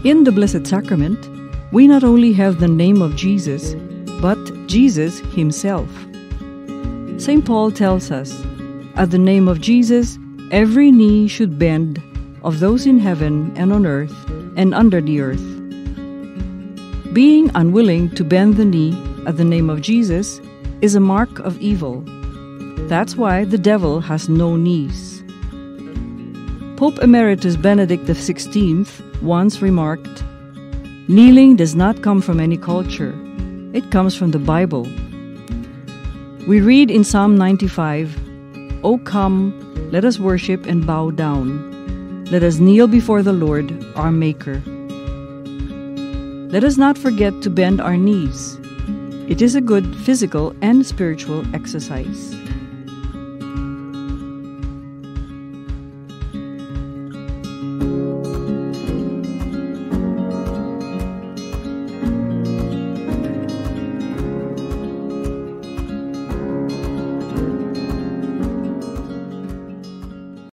In the Blessed Sacrament, we not only have the name of Jesus, but Jesus himself. St. Paul tells us, at the name of Jesus, every knee should bend, of those in heaven and on earth and under the earth. Being unwilling to bend the knee at the name of Jesus is a mark of evil. That's why the devil has no knees. Pope Emeritus Benedict XVI once remarked, "Kneeling does not come from any culture. It comes from the Bible." We read in Psalm 95, "O come, let us worship and bow down. Let us kneel before the Lord, our Maker." Let us not forget to bend our knees. It is a good physical and spiritual exercise.